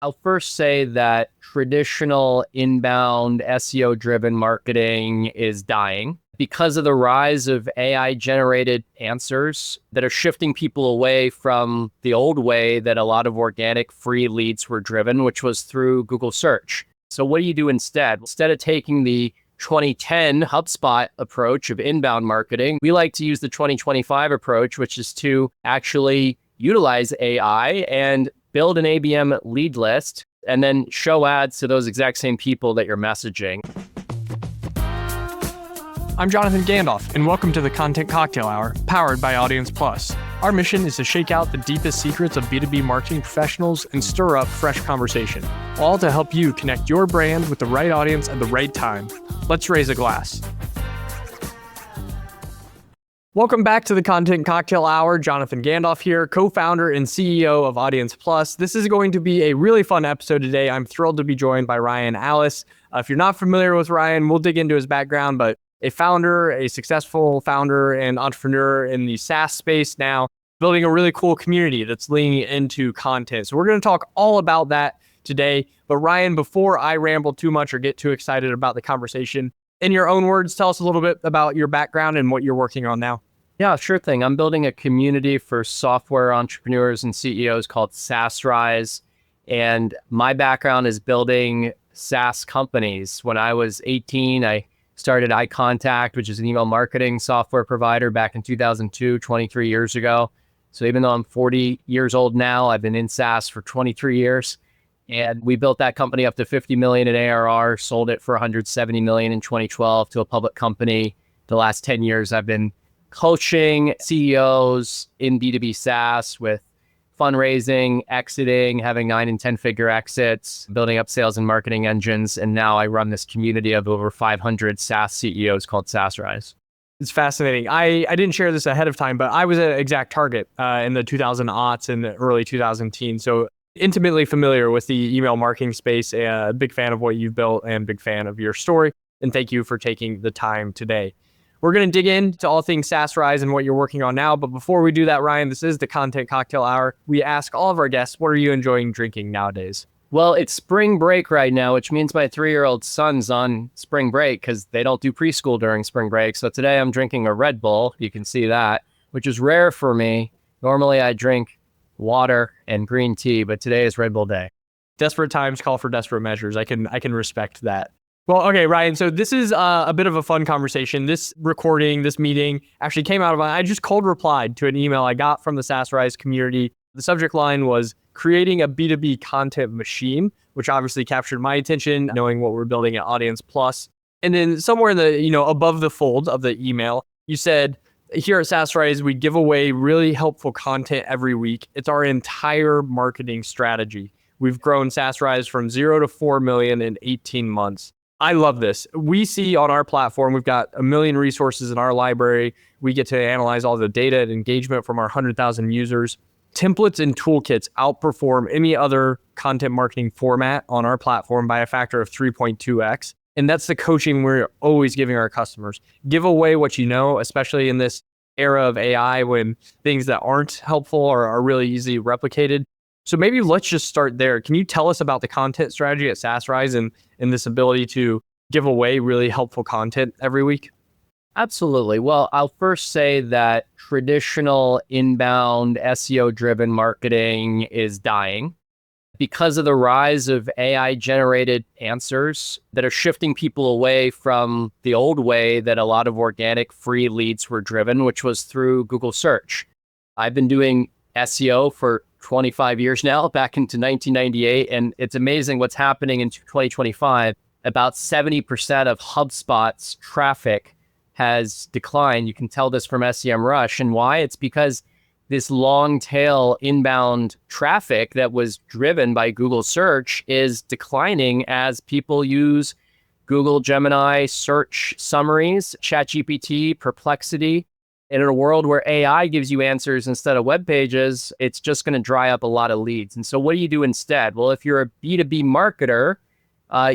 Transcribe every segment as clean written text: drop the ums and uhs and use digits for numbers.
I'll first say that traditional inbound SEO driven marketing is dying because of the rise of AI generated answers that are shifting people away from the old way that a lot of organic free leads were driven, which was through Google search. So what do you do instead? Instead of taking the 2010 HubSpot approach of inbound marketing, we like to use the 2025 approach, which is to actually utilize AI and build an ABM lead list and then show ads to those exact same people that you're messaging. I'm Jonathan Gandalf, and welcome to the Content Cocktail Hour, powered by Audience Plus. Our mission is to shake out the deepest secrets of B2B marketing professionals and stir up fresh conversation, all to help you connect your brand with the right audience at the right time. Let's raise a glass. Welcome back to the Content Cocktail Hour. Jonathan Gandalf here, co-founder and CEO of Audience Plus. This is going to be a really fun episode today. I'm thrilled to be joined by Ryan Allis. If you're not familiar with Ryan, we'll dig into his background, but a successful founder and entrepreneur in the SaaS space now, building a really cool community that's leaning into content. So we're going to talk all about that today. But Ryan, before I ramble too much or get too excited about the conversation, in your own words, tell us a little bit about your background and what you're working on now. Yeah, sure thing. I'm building a community for software entrepreneurs and CEOs called SaasRise. And my background is building SaaS companies. When I was 18, I started iContact, which is an email marketing software provider back in 2002, 23 years ago. So even though I'm 40 years old now, I've been in SaaS for 23 years. And we built that company up to 50 million in ARR, sold it for 170 million in 2012 to a public company. The last 10 years, I've been coaching CEOs in B2B SaaS with fundraising, exiting, having 9 and 10 figure exits, building up sales and marketing engines. And now I run this community of over 500 SaaS CEOs called SaasRise. It's fascinating. I didn't share this ahead of time, but I was an exact target in the 2000 aughts and the early 2000 teens. So intimately familiar with the email marketing space, a big fan of what you've built and big fan of your story. And thank you for taking the time today. We're going to dig into all things SaasRise and what you're working on now. But before we do that, Ryan, this is the Content Cocktail Hour. We ask all of our guests, what are you enjoying drinking nowadays? Well, it's spring break right now, which means my 3-year-old son's on spring break because they don't do preschool during spring break. So today I'm drinking a Red Bull. You can see that, which is rare for me. Normally I drink water and green tea, but today is Red Bull day. Desperate times call for desperate measures. I can respect that. Well, okay, Ryan, so this is a bit of a fun conversation. This recording, this meeting actually came out of, I just cold replied to an email I got from the SaasRise community. The subject line was creating a B2B content machine, which obviously captured my attention, knowing what we're building at Audience Plus. And then somewhere in the, above the fold of the email, you said, here at SaasRise, we give away really helpful content every week. It's our entire marketing strategy. We've grown SaasRise from 0 to 4 million in 18 months. I love this. We see on our platform, we've got 1 million resources in our library. We get to analyze all the data and engagement from our 100,000 users. Templates and toolkits outperform any other content marketing format on our platform by a factor of 3.2x. And that's the coaching we're always giving our customers. Give away what you know, especially in this era of AI when things that aren't helpful are really easily replicated. So maybe let's just start there. Can you tell us about the content strategy at SaasRise and this ability to give away really helpful content every week? Absolutely. Well, I'll first say that traditional inbound SEO driven marketing is dying because of the rise of AI generated answers that are shifting people away from the old way that a lot of organic free leads were driven, which was through Google search. I've been doing SEO for 25 years now, back into 1998. And it's amazing what's happening in 2025. About 70% of HubSpot's traffic has declined. You can tell this from SEMrush. And why? It's because this long tail inbound traffic that was driven by Google search is declining as people use Google Gemini search summaries, ChatGPT, Perplexity. And in a world where AI gives you answers instead of web pages, it's just going to dry up a lot of leads. And so what do you do instead? Well, if you're a B2B marketer,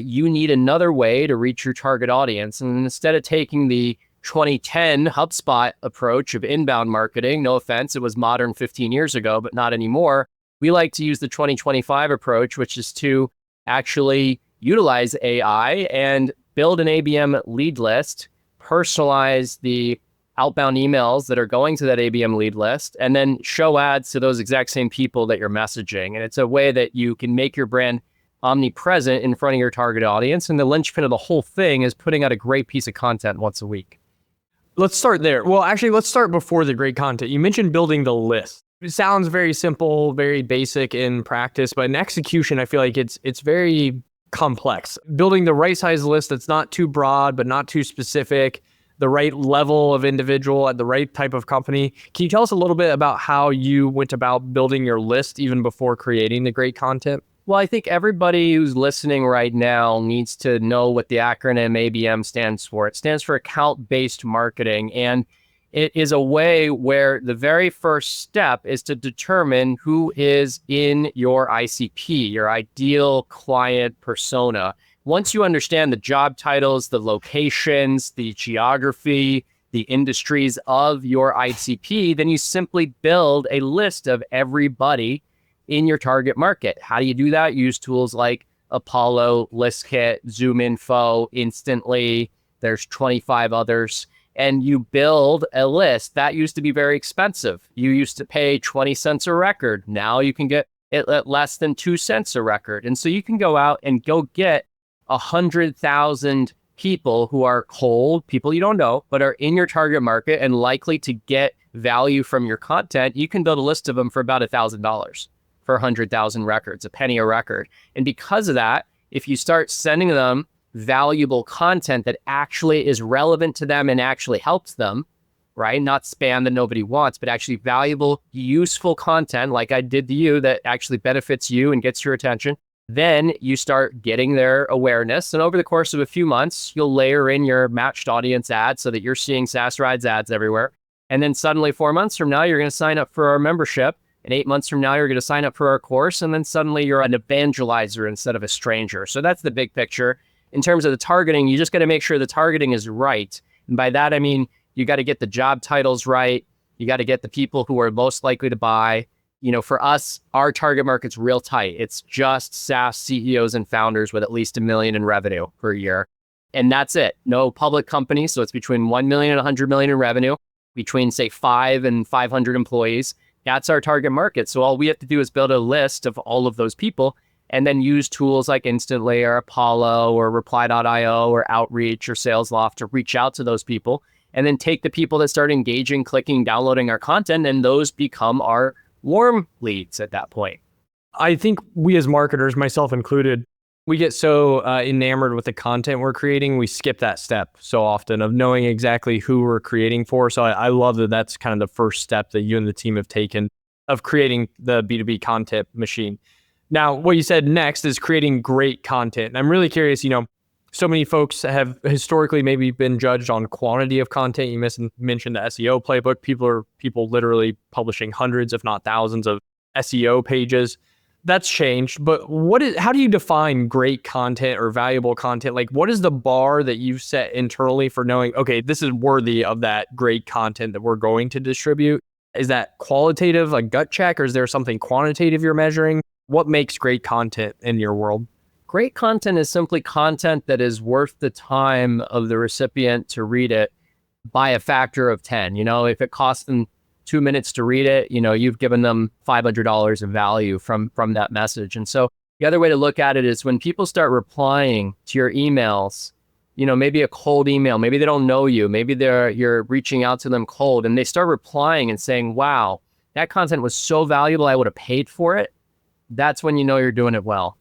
you need another way to reach your target audience. And instead of taking the 2010 HubSpot approach of inbound marketing, no offense, it was modern 15 years ago, but not anymore. We like to use the 2025 approach, which is to actually utilize AI and build an ABM lead list, personalize the outbound emails that are going to that ABM lead list, and then show ads to those exact same people that you're messaging. And it's a way that you can make your brand omnipresent in front of your target audience. And the linchpin of the whole thing is putting out a great piece of content once a week. Let's start there. Well, actually, let's start before the great content. You mentioned building the list. It sounds very simple, very basic in practice, but in execution, I feel like it's very complex. Building the right size list that's not too broad, but not too specific, the right level of individual at the right type of company. Can you tell us a little bit about how you went about building your list even before creating the great content? Well, I think everybody who's listening right now needs to know what the acronym ABM stands for. It stands for account-based marketing, and it is a way where the very first step is to determine who is in your ICP, your ideal client persona. Once you understand the job titles, the locations, the geography, the industries of your ICP, then you simply build a list of everybody in your target market. How do you do that? Use tools like Apollo, ListKit, ZoomInfo, Instantly. There's 25 others. And you build a list. That used to be very expensive. You used to pay 20 cents a record. Now you can get it at less than 2 cents a record. And so you can go out and go get 100,000 people who are cold, people you don't know, but are in your target market and likely to get value from your content. You can build a list of them for about $1,000 for 100,000 records, a penny a record. And because of that, if you start sending them valuable content that actually is relevant to them and actually helps them, right? Not spam that nobody wants, but actually valuable, useful content like I did to you that actually benefits you and gets your attention, then you start getting their awareness. And over the course of a few months, you'll layer in your matched audience ads so that you're seeing SaasRise ads everywhere. And then suddenly 4 months from now, you're going to sign up for our membership. And 8 months from now, you're going to sign up for our course. And then suddenly you're an evangelizer instead of a stranger. So that's the big picture. In terms of the targeting, you just got to make sure the targeting is right. And by that, I mean, you got to get the job titles right. You got to get the people who are most likely to buy. You know, for us, our target market's real tight. It's just SaaS CEOs and founders with at least $1 million in revenue per year. And that's it. No public companies. So it's between 1 million and 100 million in revenue, between say 5 and 500 employees. That's our target market. So all we have to do is build a list of all of those people and then use tools like Instantly or Apollo or Reply.io or Outreach or SalesLoft to reach out to those people and then take the people that start engaging, clicking, downloading our content, and those become our warm leads at that point. I think we as marketers, myself included, we get so enamored with the content we're creating, we skip that step so often of knowing exactly who we're creating for. So I love that that's kind of the first step that you and the team have taken of creating the B2B content machine. Now, what you said next is creating great content. And I'm really curious, you know, so many folks have historically maybe been judged on quantity of content. You mentioned the SEO playbook. People literally publishing hundreds, if not thousands of SEO pages. That's changed, but how do you define great content or valuable content? Like, what is the bar that you've set internally for knowing, okay, this is worthy of that great content that we're going to distribute? Is that qualitative, like gut check, or is there something quantitative you're measuring? What makes great content in your world? Great content is simply content that is worth the time of the recipient to read it by a factor of 10. You know, if it costs them 2 minutes to read it, you know, you've given them $500 of value from that message. And so the other way to look at it is when people start replying to your emails, you know, maybe a cold email, maybe they don't know you, maybe you're reaching out to them cold, and they start replying and saying, wow, that content was so valuable, I would have paid for it. That's when you know you're doing it well.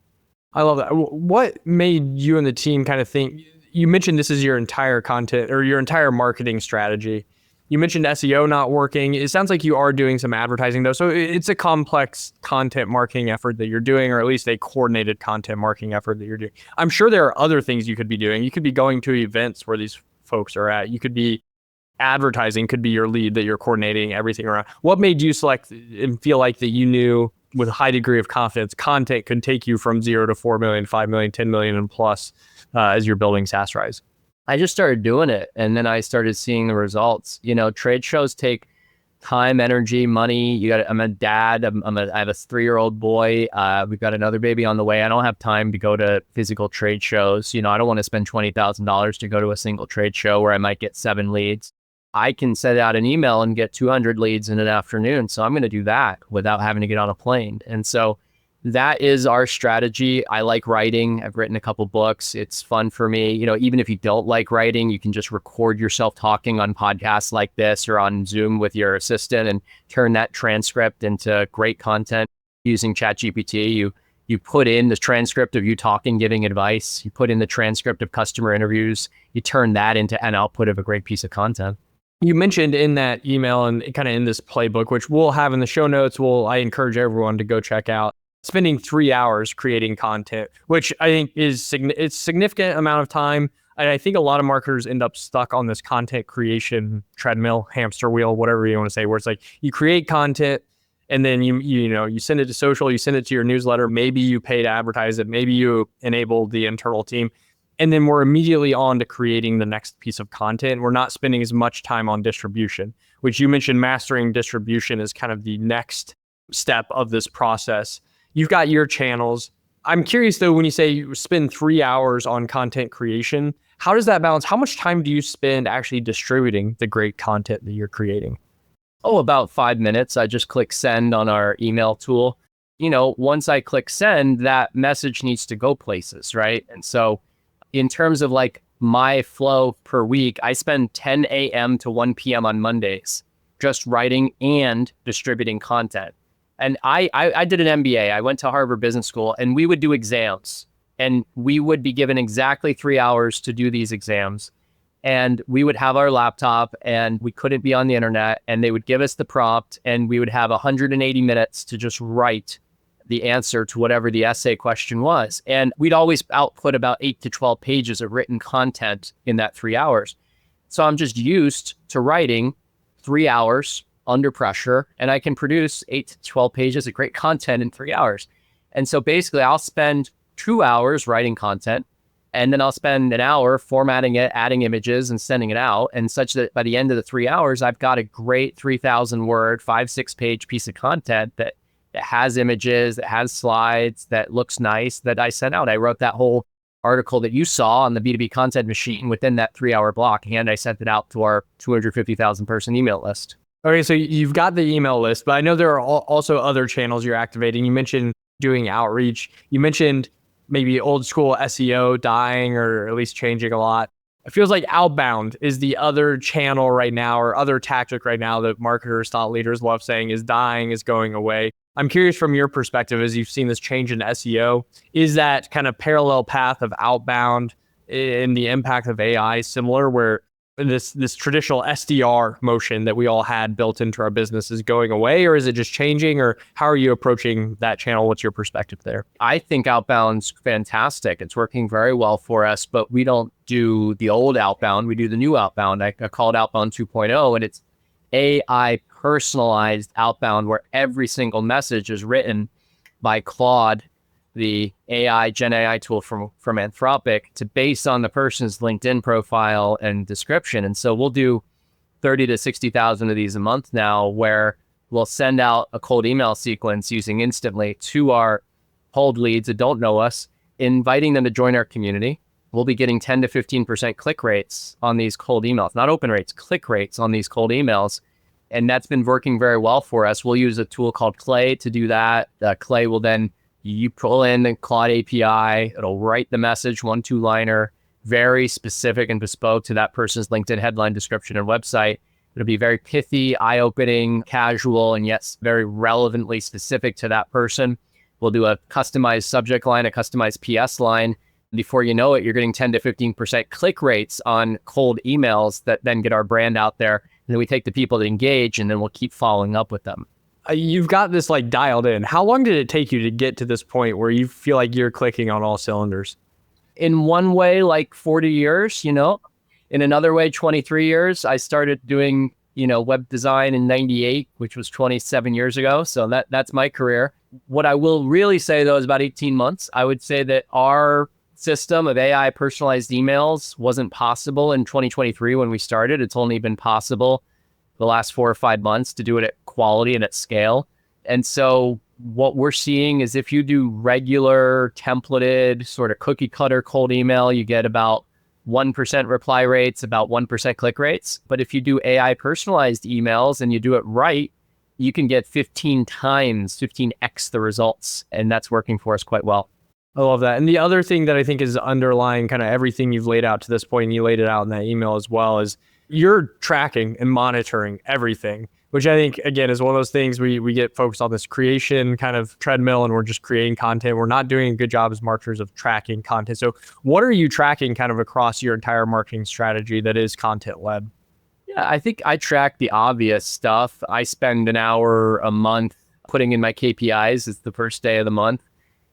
I love that. What made you and the team kind of think, you mentioned this is your entire content or your entire marketing strategy. You mentioned SEO not working. It sounds like you are doing some advertising though. So it's a complex content marketing effort that you're doing, or at least a coordinated content marketing effort that you're doing. I'm sure there are other things you could be doing. You could be going to events where these folks are at. You could be advertising, could be your lead that you're coordinating everything around. What made you select and feel like that you knew with a high degree of confidence, content could take you from 0 to 4 million, 5 million, 10 million and plus as you're building SaasRise? I just started doing it, and then I started seeing the results. You know, trade shows take time, energy, money. I'm a dad. I have a 3-year-old boy. We've got another baby on the way. I don't have time to go to physical trade shows. I don't want to spend $20,000 to go to a single trade show where I might get 7 leads. I can send out an email and get 200 leads in an afternoon. So I'm going to do that without having to get on a plane. And so that is our strategy. I like writing. I've written a couple books. It's fun for me. Even if you don't like writing, you can just record yourself talking on podcasts like this or on Zoom with your assistant and turn that transcript into great content using ChatGPT. You put in the transcript of you talking, giving advice. You put in the transcript of customer interviews. You turn that into an output of a great piece of content. You mentioned in that email and kind of in this playbook, which we'll have in the show notes, I encourage everyone to go check out, spending 3 hours creating content, which I think it's a significant amount of time. And I think a lot of marketers end up stuck on this content creation treadmill, hamster wheel, whatever you want to say, where it's like you create content and then you send it to social, you send it to your newsletter, maybe you pay to advertise it, maybe you enable the internal team. And then we're immediately on to creating the next piece of content. We're not spending as much time on distribution, which you mentioned mastering distribution is kind of the next step of this process. You've got your channels. I'm curious though, when you say you spend 3 hours on content creation, how does that balance? How much time do you spend actually distributing the great content that you're creating? About 5 minutes. I just click send on our email tool. Once I click send, that message needs to go places, right? And so in terms of like my flow per week, I spend 10 a.m. to 1 p.m. on Mondays just writing and distributing content. And I did an MBA. I went to Harvard Business School and we would do exams and we would be given exactly 3 hours to do these exams. And we would have our laptop and we couldn't be on the internet and they would give us the prompt and we would have 180 minutes to just write the answer to whatever the essay question was. And we'd always output about 8 to 12 pages of written content in that 3 hours. So I'm just used to writing 3 hours under pressure, and I can produce 8 to 12 pages of great content in 3 hours. And so basically I'll spend 2 hours writing content, and then I'll spend an hour formatting it, adding images and sending it out. And such that by the end of the 3 hours, I've got a great 3,000 word, 5-6 page piece of content that has images, that has slides, that looks nice, that I sent out. I wrote that whole article that you saw on the B2B content machine within that 3 hour block, and I sent it out to our 250,000 person email list. Okay, so you've got the email list, but I know there are also other channels you're activating. You mentioned doing outreach. You mentioned maybe old school SEO dying or at least changing a lot. It feels like outbound is the other channel right now or other tactic right now that marketers, thought leaders love saying is dying, is going away. I'm curious from your perspective, as you've seen this change in SEO, is that kind of parallel path of outbound and the impact of AI similar, where this traditional SDR motion that we all had built into our business is going away, or is it just changing, or how are you approaching that channel? What's your perspective there? I think outbound's fantastic. It's working very well for us, but we don't do the old outbound. We do the new outbound. I call it outbound 2.0, and it's AI personalized outbound where every single message is written by Claude, the Gen AI tool from Anthropic, to base on the person's LinkedIn profile and description. And so we'll do 30 to 60,000 of these a month now, where we'll send out a cold email sequence using Instantly to our cold leads that don't know us, inviting them to join our community. We'll be getting 10 to 15% click rates on these cold emails, not open rates, click rates on these cold emails. And that's been working very well for us. We'll use a tool called Clay to do that. Clay will then, you pull in the Claude API, it'll write the message, 1-2-liner, very specific and bespoke to that person's LinkedIn headline, description, and website. It'll be very pithy, eye-opening, casual, and yet very relevantly specific to that person. We'll do a customized subject line, a customized PS line. Before you know it, you're getting 10 to 15% click rates on cold emails that then get our brand out there. And then we take the people that engage, and then we'll keep following up with them. You've got this like dialed in. How long did it take you to get to this point where you feel like you're clicking on all cylinders? In one way, like 40 years, In another way, 23 years. I started doing, web design in 98, which was 27 years ago. So that's my career. What I will really say, though, is about 18 months. I would say that our system of AI personalized emails wasn't possible in 2023 when we started. It's only been possible the last 4 or 5 months to do it at quality and at scale. And so what we're seeing is if you do regular templated sort of cookie cutter cold email, you get about 1% reply rates, about 1% click rates. But if you do AI personalized emails and you do it right, you can get 15x the results. And that's working for us quite well. I love that. And the other thing that I think is underlying kind of everything you've laid out to this point, and you laid it out in that email as well, is you're tracking and monitoring everything, which I think, again, is one of those things we get focused on this creation kind of treadmill and we're just creating content. We're not doing a good job as marketers of tracking content. So what are you tracking kind of across your entire marketing strategy that is content led? Yeah, I think I track the obvious stuff. I spend an hour a month putting in my KPIs. It's the first day of the month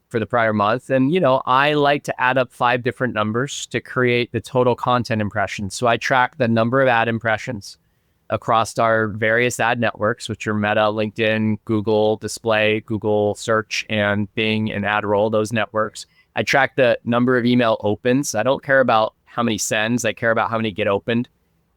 for the prior month. And, I like to add up 5 different numbers to create the total content impressions. So I track the number of ad impressions across our various ad networks, which are Meta, LinkedIn, Google Display, Google Search, and Bing and AdRoll, those networks. I track the number of email opens. I don't care about how many sends. I care about how many get opened.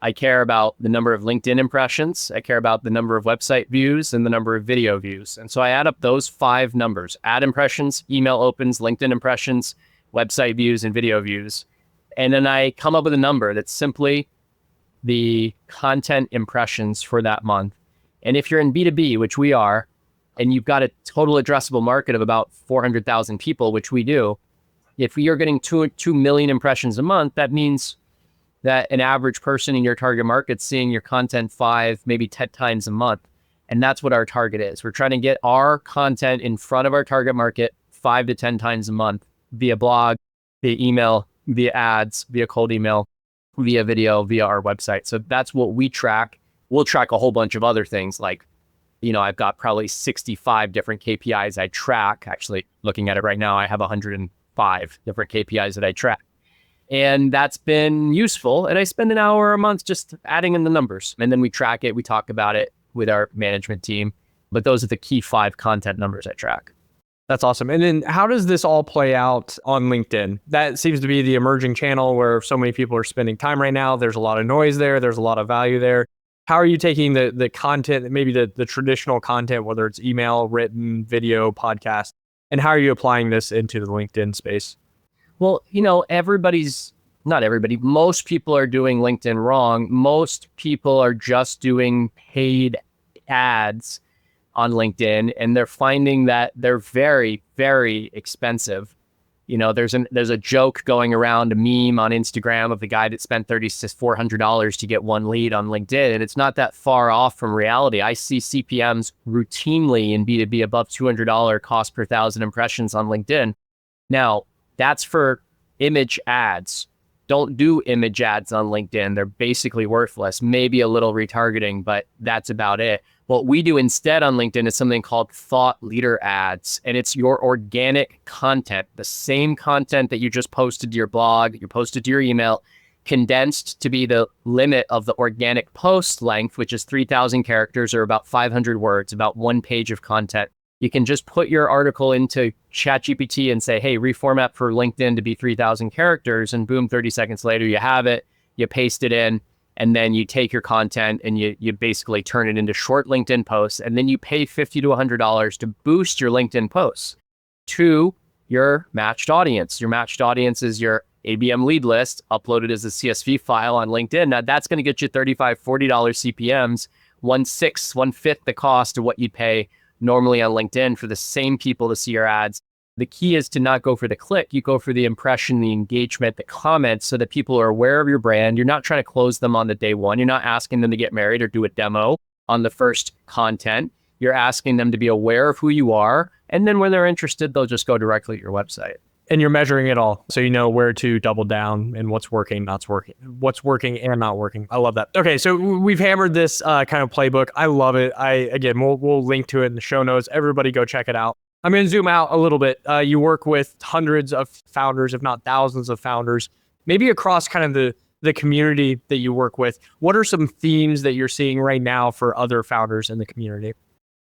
I care about the number of LinkedIn impressions. I care about the number of website views and the number of video views. And so I add up those 5 numbers: ad impressions, email opens, LinkedIn impressions, website views, and video views. And then I come up with a number that's simply the content impressions for that month. And if you're in B2B, which we are, and you've got a total addressable market of about 400,000 people, which we do, if you're getting 2 million impressions a month, that means that an average person in your target market seeing your content 5, maybe 10 times a month. And that's what our target is. We're trying to get our content in front of our target market 5 to 10 times a month via blog, via email, via ads, via cold email, via video, via our website. So that's what we track. We'll track a whole bunch of other things like, I've got probably 65 different KPIs I track. Actually, looking at it right now, I have 105 different KPIs that I track. And that's been useful. And I spend an hour a month just adding in the numbers. And then we track it. We talk about it with our management team. But those are the key 5 content numbers I track. That's awesome. And then how does this all play out on LinkedIn? That seems to be the emerging channel where so many people are spending time right now. There's a lot of noise there. There's a lot of value there. How are you taking the content, maybe the traditional content, whether it's email, written, video, podcast, and how are you applying this into the LinkedIn space? Well, not everybody, most people are doing LinkedIn wrong. Most people are just doing paid ads on LinkedIn, and they're finding that they're very, very expensive. There's a joke going around, a meme on Instagram of the guy that spent $3,400 to get one lead on LinkedIn, and it's not that far off from reality. I see CPMs routinely in B2B above $200 cost per 1,000 impressions on LinkedIn. Now, that's for image ads. Don't do image ads on LinkedIn. They're basically worthless, maybe a little retargeting, but that's about it. What we do instead on LinkedIn is something called thought leader ads. And it's your organic content, the same content that you just posted to your blog, you posted to your email, condensed to be the limit of the organic post length, which is 3,000 characters or about 500 words, about 1 page of content. You can just put your article into ChatGPT and say, hey, reformat for LinkedIn to be 3,000 characters. And boom, 30 seconds later, you have it, you paste it in, and then you take your content and you basically turn it into short LinkedIn posts. And then you pay $50 to $100 to boost your LinkedIn posts to your matched audience. Your matched audience is your ABM lead list uploaded as a CSV file on LinkedIn. Now that's going to get you $35, $40 CPMs, 1/5 the cost of what you'd pay normally on LinkedIn for the same people to see your ads. The key is to not go for the click. You go for the impression, the engagement, the comments, so that people are aware of your brand. You're not trying to close them on the day one. You're not asking them to get married or do a demo on the first content. You're asking them to be aware of who you are. And then when they're interested, they'll just go directly to your website. And you're measuring it all. So you know where to double down and what's working, what's working and not working. I love that. Okay. So we've hammered this kind of playbook. I love it. Again, we'll link to it in the show notes. Everybody go check it out. I'm going to zoom out a little bit. You work with hundreds of founders, if not thousands of founders, maybe across kind of the community that you work with. What are some themes that you're seeing right now for other founders in the community?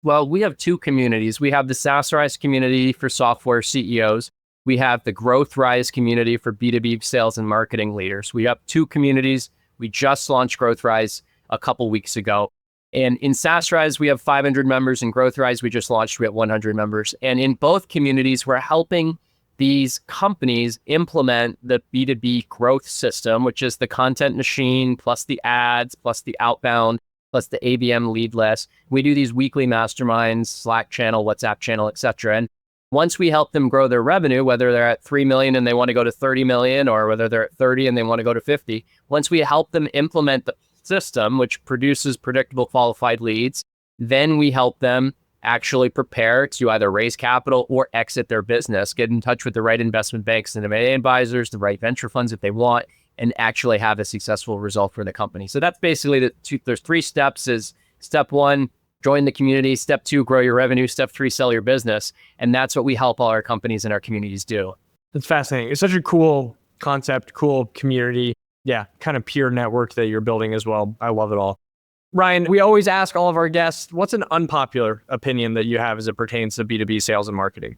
Well, we have 2 communities. We have the SaasRise community for software CEOs. We have the GrowthRise community for B2B sales and marketing leaders. We have 2 communities. We just launched GrowthRise a couple weeks ago. And in SaasRise, we have 500 members. In GrowthRise, we just launched, we have 100 members. And in both communities, we're helping these companies implement the B2B growth system, which is the content machine, plus the ads, plus the outbound, plus the ABM lead list. We do these weekly masterminds, Slack channel, WhatsApp channel, et cetera. And once we help them grow their revenue, whether they're at 3 million and they want to go to 30 million, or whether they're at 30 and they want to go to 50, once we help them implement the system, which produces predictable qualified leads, then we help them actually prepare to either raise capital or exit their business, get in touch with the right investment banks and M&A advisors, the right venture funds if they want, and actually have a successful result for the company. So that's basically there's 3 steps. Is step 1, join the community. Step 2, grow your revenue. Step 3, sell your business. And that's what we help all our companies and our communities do. That's fascinating. It's such a cool concept, cool community. Yeah, kind of peer network that you're building as well. I love it all. Ryan, we always ask all of our guests, what's an unpopular opinion that you have as it pertains to B2B sales and marketing?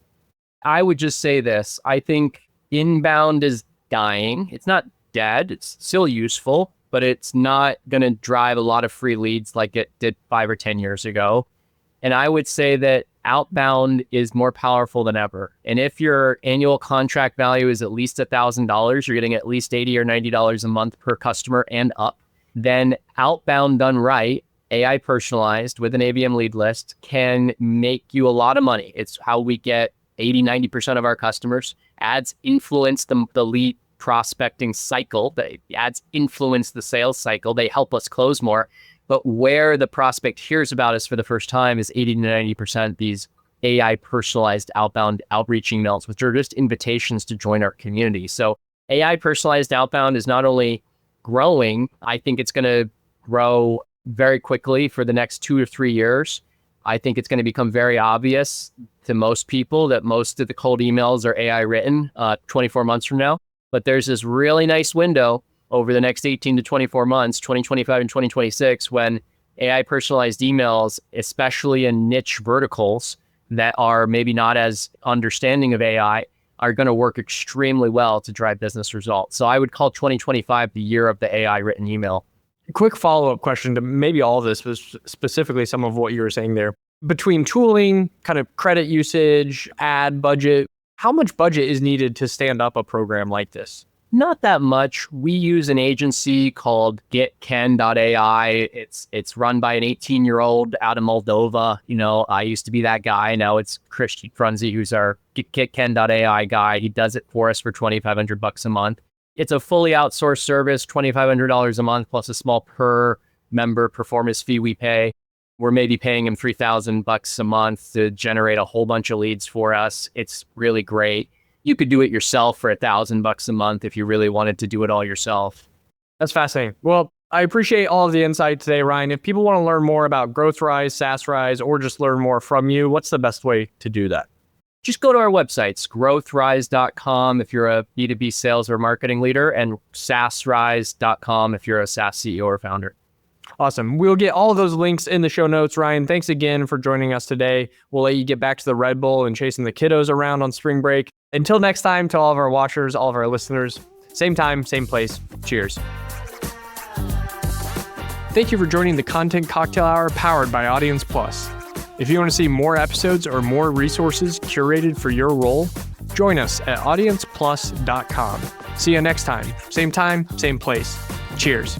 I would just say this. I think inbound is dying. It's not dead. It's still useful, but it's not going to drive a lot of free leads like it did 5 or 10 years ago. And I would say that outbound is more powerful than ever. And if your annual contract value is at least $1,000, you're getting at least $80 or $90 a month per customer and up, then outbound done right, AI personalized with an ABM lead list, can make you a lot of money. It's how we get 80, 90% of our customers. Ads influence the lead prospecting cycle. The ads influence the sales cycle. They help us close more. But where the prospect hears about us for the first time is 80 to 90% these AI personalized outbound outreach emails, which are just invitations to join our community. So AI personalized outbound is not only growing, I think it's going to grow very quickly for the next 2 or 3 years. I think it's going to become very obvious to most people that most of the cold emails are AI written 24 months from now. But there's this really nice window over the next 18 to 24 months, 2025 and 2026, when AI personalized emails, especially in niche verticals that are maybe not as understanding of AI, are going to work extremely well to drive business results. So I would call 2025 the year of the AI written email. Quick follow-up question to maybe all of this, but specifically some of what you were saying there. Between tooling, kind of credit usage, ad budget, how much budget is needed to stand up a program like this? Not that much. We use an agency called getken.ai. It's run by an 18-year-old out of Moldova. You know, I used to be that guy. Now it's Christian Frunze, who's our getken.ai guy. He does it for us for $2,500 a month. It's a fully outsourced service, $2,500 a month plus a small per member performance fee we pay. We're maybe paying him $3,000 a month to generate a whole bunch of leads for us. It's really great. You could do it yourself for $1,000 a month if you really wanted to do it all yourself. That's fascinating. Well, I appreciate all of the insight today, Ryan. If people want to learn more about GrowthRise, SaasRise, or just learn more from you, what's the best way to do that? Just go to our websites, growthrise.com if you're a B2B sales or marketing leader, and SaasRise.com if you're a SaaS CEO or founder. Awesome. We'll get all of those links in the show notes. Ryan, thanks again for joining us today. We'll let you get back to the Red Bull and chasing the kiddos around on spring break. Until next time, to all of our watchers, all of our listeners, same time, same place. Cheers. Thank you for joining the Content Cocktail Hour powered by Audience Plus. If you want to see more episodes or more resources curated for your role, join us at audienceplus.com. See you next time, same place. Cheers.